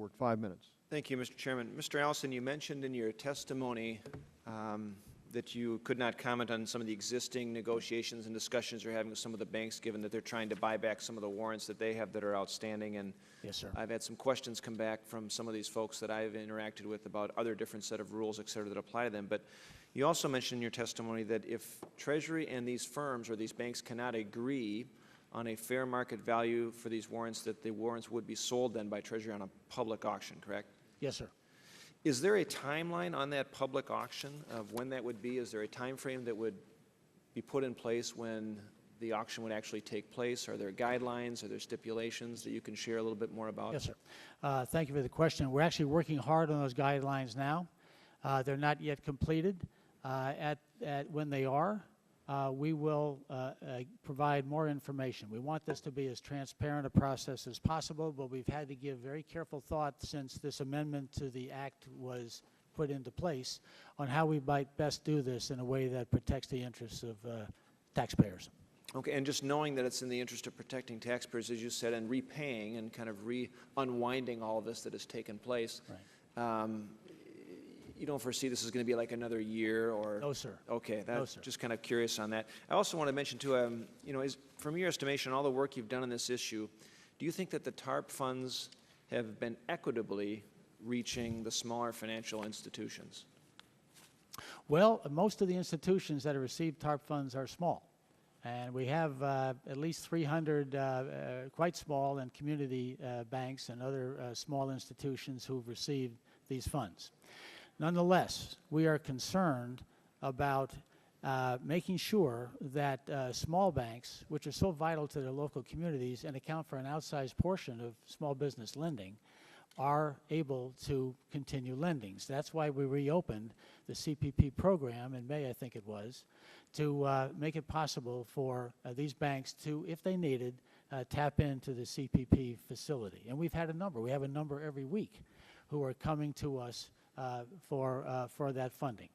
report. 5 minutes. Thank you, Mr. Chairman. Mr. Allison, you mentioned in your testimony that you could not comment on some of the existing negotiations and discussions you're having with some of the banks, given that they're trying to buy back some of the warrants that they have that are outstanding. And yes, sir. I've had some questions come back from some of these folks that I've interacted with about other different set of rules, et cetera, that apply to them. But you also mentioned in your testimony that if Treasury and these firms or these banks cannot agree on a fair market value for these warrants, that the warrants would be sold then by Treasury on a public auction, correct? Yes, sir. Is there a timeline on that public auction of when that would be? Is there a time frame that would be put in place when the auction would actually take place? Are there guidelines? Are there stipulations that you can share a little bit more about? Yes, sir. Thank you for the question. We're actually working hard on those guidelines now. They're not yet completed. When they are, we will provide more information. We want this to be as transparent a process as possible, but we've had to give very careful thought since this amendment to the Act was put into place on how we might best do this in a way that protects the interests of taxpayers. Okay, and just knowing that it's in the interest of protecting taxpayers, as you said, and repaying and kind of unwinding all of this that has taken place, right. You don't foresee this is going to be like another year or? No, sir. Okay, that's no, sir. Just kind of curious on that. I also want to mention too, you know, from your estimation, all the work you've done on this issue, do you think that the TARP funds have been equitably reaching the smaller financial institutions? Well, most of the institutions that have received TARP funds are small. And we have at least 300 quite small and community banks and other small institutions who've received these funds. Nonetheless, we are concerned about making sure that small banks, which are so vital to their local communities and account for an outsized portion of small business lending, are able to continue lending. So that's why we reopened the CPP program in May, I think it was, to make it possible for these banks to, if they needed, tap into the CPP facility. And we've had a number. We have a number every week who are coming to us for that funding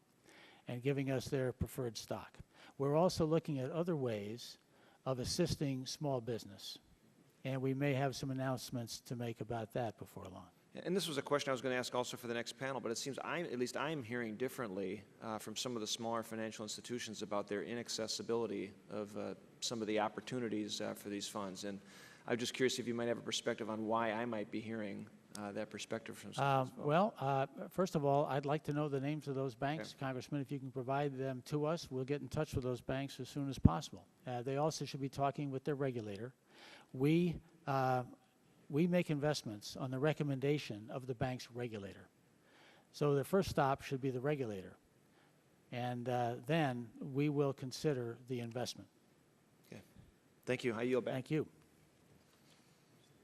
and giving us their preferred stock. We're also looking at other ways of assisting small business, and we may have some announcements to make about that before long. And this was a question I was going to ask also for the next panel, but it seems at least I'm hearing differently from some of the smaller financial institutions about their inaccessibility of some of the opportunities for these funds. And I'm just curious if you might have a perspective on why I might be hearing that perspective from some Well, first of all, I'd like to know the names of those banks. Okay. Congressman, if you can provide them to us, we'll get in touch with those banks as soon as possible. They also should be talking with their regulator. We make investments on the recommendation of the bank's regulator. So the first stop should be the regulator. And then we will consider the investment. Okay. Thank you. I yield back. Thank you.